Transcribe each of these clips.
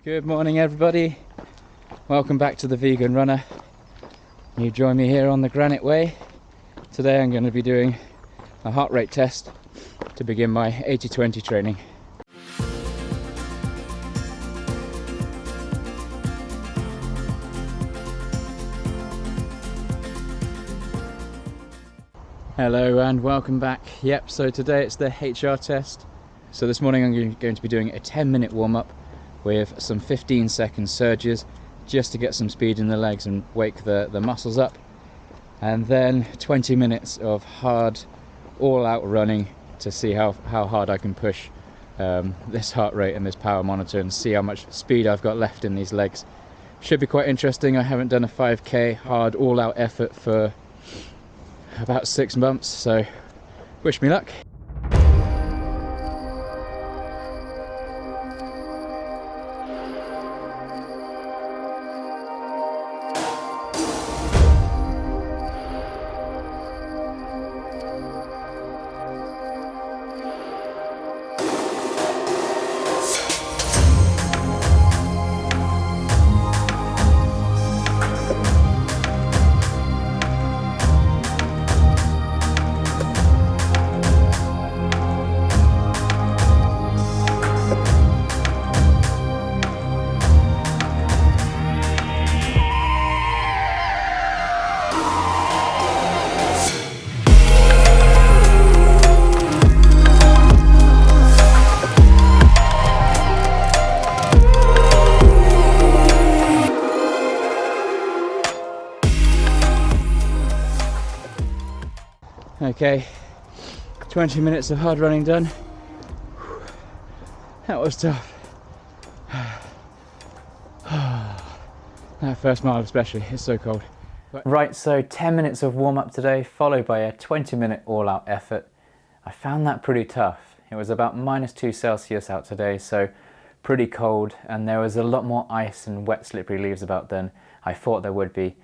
Good morning everybody, welcome back to the Vegan Runner. You join me here on the Granite Way. Today I'm going to be doing a heart rate test to begin my 80-20 training. Hello and welcome back. Yep, so today it's the HR test. So this morning I'm going to be doing a 10-minute warm-up with some 15-second surges just to get some speed in the legs and wake the muscles up, and then 20 minutes of hard all-out running to see how hard I can push this heart rate and this power monitor and see how much speed I've got left in these legs. Should be quite interesting. I haven't done a 5k hard all-out effort for about 6 months, so wish me luck. Okay, 20 minutes of hard running done. That was tough. That first mile especially, it's so cold. Right, so 10 minutes of warm up today, followed by a 20-minute all-out effort. I found that pretty tough. It was about -2 Celsius out today, so pretty cold, and there was a lot more ice and wet slippery leaves about than I thought there would be.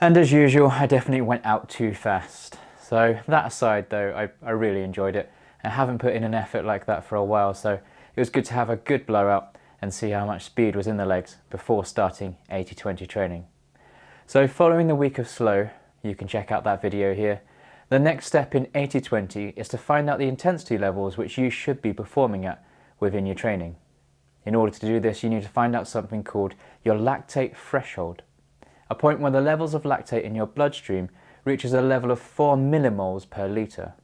And as usual, I definitely went out too fast. So that aside though, I really enjoyed it. I haven't put in an effort like that for a while, so it was good to have a good blowout and see how much speed was in the legs before starting 80-20 training. So following the week of slow, you can check out that video here. The next step in 80-20 is to find out the intensity levels which you should be performing at within your training. In order to do this, you need to find out something called your lactate threshold, a point where the levels of lactate in your bloodstream reaches a level of 4 millimoles per litre.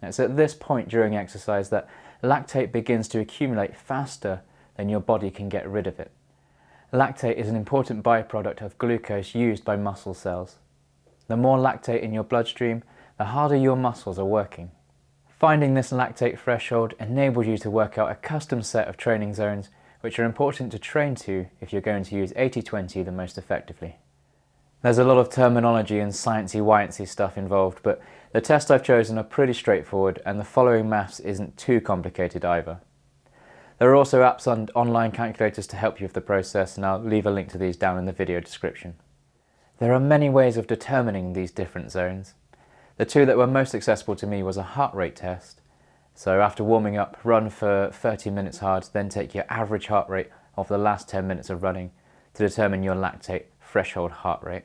It's at this point during exercise that lactate begins to accumulate faster than your body can get rid of it. Lactate is an important byproduct of glucose used by muscle cells. The more lactate in your bloodstream, the harder your muscles are working. Finding this lactate threshold enables you to work out a custom set of training zones which are important to train to if you're going to use 80-20 the most effectively. There's a lot of terminology and sciencey-wiency stuff involved, but the tests I've chosen are pretty straightforward and the following maths isn't too complicated either. There are also apps and online calculators to help you with the process, and I'll leave a link to these down in the video description. There are many ways of determining these different zones. The two that were most accessible to me was a heart rate test. So after warming up, run for 30 minutes hard, then take your average heart rate of the last 10 minutes of running to determine your lactate threshold heart rate.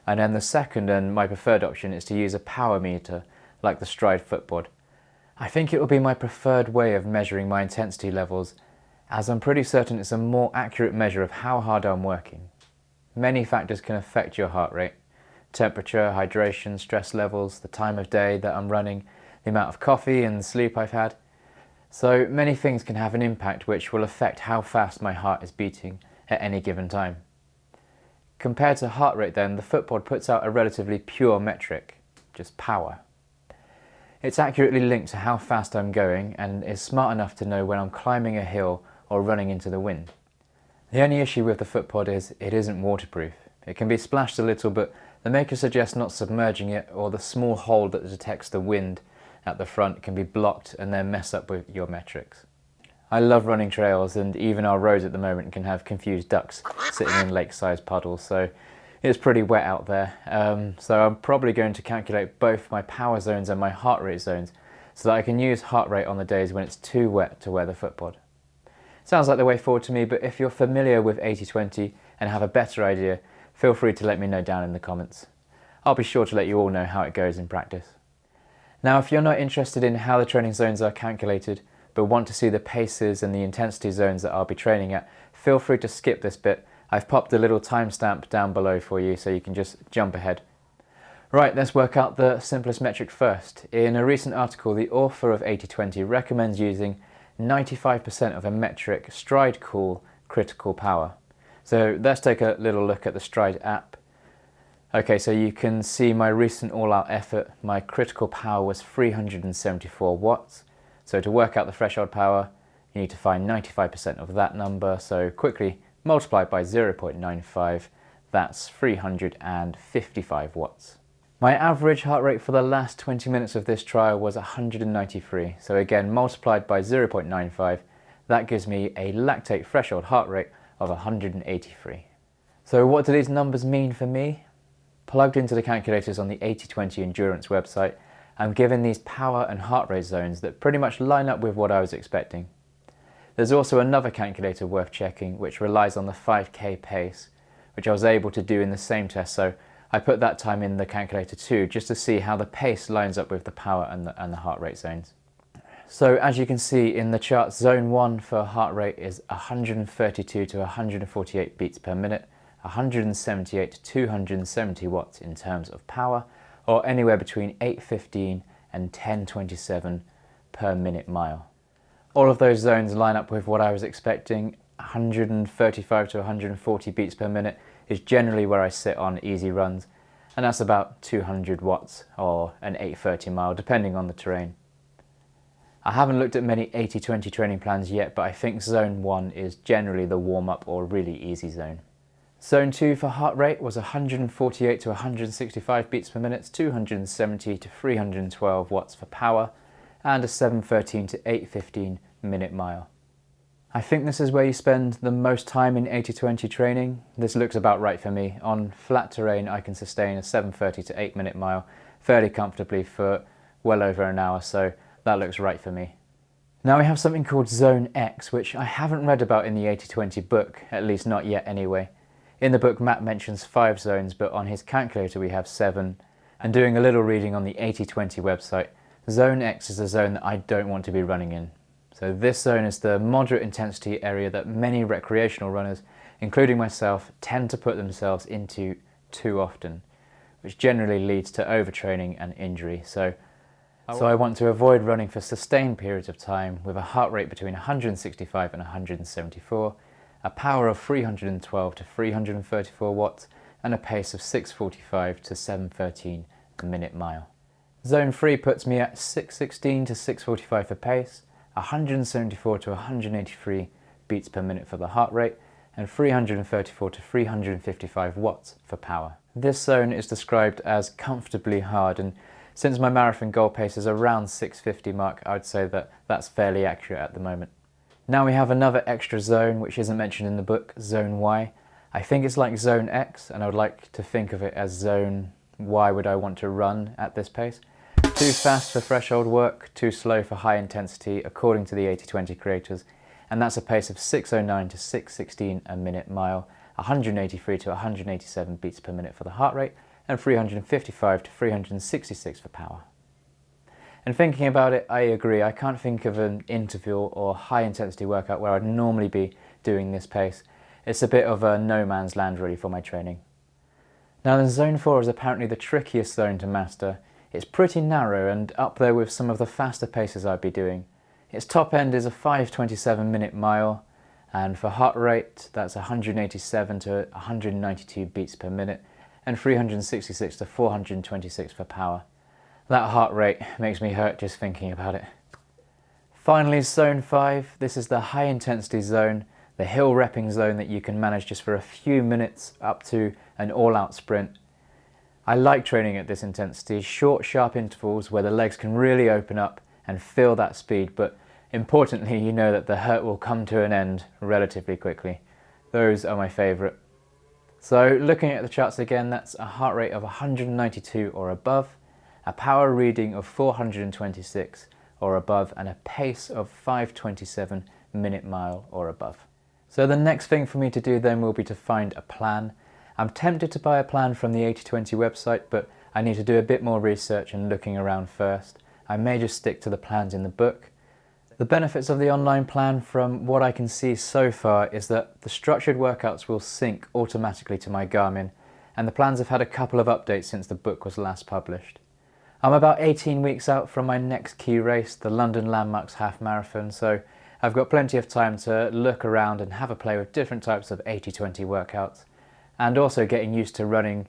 And then the second and my preferred option is to use a power meter like the Stride footboard. I think it will be my preferred way of measuring my intensity levels, as I'm pretty certain it's a more accurate measure of how hard I'm working. Many factors can affect your heart rate: temperature, hydration, stress levels, the time of day that I'm running, the amount of coffee and sleep I've had. So many things can have an impact which will affect how fast my heart is beating at any given time. Compared to heart rate then, the footboard puts out a relatively pure metric, just power. It's accurately linked to how fast I'm going and is smart enough to know when I'm climbing a hill or running into the wind. The only issue with the footboard is it isn't waterproof. It can be splashed a little, but the maker suggests not submerging it, or the small hole that detects the wind at the front can be blocked and then mess up with your metrics. I love running trails, and even our roads at the moment can have confused ducks sitting in lake-sized puddles, so it's pretty wet out there. So I'm probably going to calculate both my power zones and my heart rate zones so that I can use heart rate on the days when it's too wet to wear the footboard. Sounds like the way forward to me, but if you're familiar with 80-20 and have a better idea, feel free to let me know down in the comments. I'll be sure to let you all know how it goes in practice. Now, if you're not interested in how the training zones are calculated, but want to see the paces and the intensity zones that I'll be training at, feel free to skip this bit. I've popped a little timestamp down below for you so you can just jump ahead. Right, let's work out the simplest metric first. In a recent article, the author of 80-20 recommends using 95% of a metric stride call critical power. So let's take a little look at the Stride app. Okay, so you can see my recent all-out effort. My critical power was 374 watts. So to work out the threshold power, you need to find 95% of that number. So quickly multiply by 0.95, that's 355 watts. My average heart rate for the last 20 minutes of this trial was 193. So again, multiplied by 0.95, that gives me a lactate threshold heart rate of 183. So what do these numbers mean for me? Plugged into the calculators on the 80-20 endurance website, I'm given these power and heart rate zones that pretty much line up with what I was expecting. There's also another calculator worth checking which relies on the 5k pace, which I was able to do in the same test, so I put that time in the calculator too, just to see how the pace lines up with the power and the heart rate zones. So as you can see in the chart, zone 1 for heart rate is 132 to 148 beats per minute, 178 to 270 watts in terms of power, or anywhere between 815 and 1027 per minute mile. All of those zones line up with what I was expecting. 135 to 140 beats per minute is generally where I sit on easy runs, and that's about 200 watts or an 830 mile depending on the terrain. I haven't looked at many 80-20 training plans yet, but I think zone 1 is generally the warm-up or really easy zone. Zone 2 for heart rate was 148 to 165 beats per minute, 270 to 312 watts for power, and a 713 to 815 minute mile. I think this is where you spend the most time in 80-20 training. This looks about right for me. On flat terrain I can sustain a 7:30 to 8 minute mile fairly comfortably for well over an hour, so that looks right for me. Now we have something called Zone X, which I haven't read about in the 80-20 book, at least not yet anyway. In the book Matt mentions 5 zones, but on his calculator we have 7. And doing a little reading on the 80-20 website, Zone X is a zone that I don't want to be running in. So this zone is the moderate intensity area that many recreational runners, including myself, tend to put themselves into too often, which generally leads to overtraining and injury. So I want to avoid running for sustained periods of time with a heart rate between 165 and 174, a power of 312 to 334 watts, and a pace of 645 to 713 a minute mile. Zone 3 puts me at 616 to 645 for pace, 174 to 183 beats per minute for the heart rate, and 334 to 355 watts for power. This zone is described as comfortably hard, and since my marathon goal pace is around 650 mark, I would say that that's fairly accurate at the moment. Now we have another extra zone which isn't mentioned in the book, Zone Y. I think it's like Zone X, and I would like to think of it as Zone Y would I want to run at this pace. Too fast for threshold work, too slow for high intensity according to the 80-20 creators, and that's a pace of 609 to 616 a minute mile, 183 to 187 beats per minute for the heart rate, and 355 to 366 for power. And thinking about it, I agree, I can't think of an interval or high intensity workout where I'd normally be doing this pace. It's a bit of a no man's land really for my training. Now then, Zone 4 is apparently the trickiest zone to master. It's pretty narrow and up there with some of the faster paces I'd be doing. Its top end is a 5:27 minute mile, and for heart rate that's 187 to 192 beats per minute, and 366 to 426 for power. That heart rate makes me hurt just thinking about it. Finally, Zone 5. This is the high intensity zone, the hill repping zone that you can manage just for a few minutes up to an all-out sprint. I like training at this intensity, short sharp intervals where the legs can really open up and feel that speed, but importantly you know that the hurt will come to an end relatively quickly. Those are my favourite. So looking at the charts again, that's a heart rate of 192 or above, a power reading of 426 or above, and a pace of 5:27 minute mile or above. So the next thing for me to do then will be to find a plan. I'm tempted to buy a plan from the 80/20 website, but I need to do a bit more research and looking around first. I may just stick to the plans in the book. The benefits of the online plan, from what I can see so far, is that the structured workouts will sync automatically to my Garmin, and the plans have had a couple of updates since the book was last published. I'm about 18 weeks out from my next key race, the London Landmarks Half Marathon, so I've got plenty of time to look around and have a play with different types of 80/20 workouts, and also getting used to running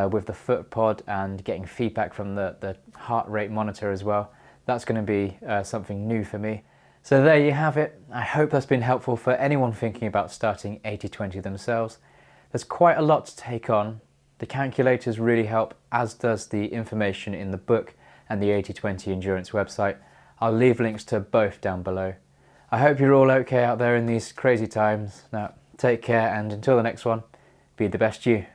with the foot pod and getting feedback from the heart rate monitor as well. That's going to be something new for me. So there you have it. I hope that's been helpful for anyone thinking about starting 80/20 themselves. There's quite a lot to take on. The calculators really help, as does the information in the book and the 80/20 endurance website. I'll leave links to both down below. I hope you're all okay out there in these crazy times. Now, take care, and until the next one, be the best you.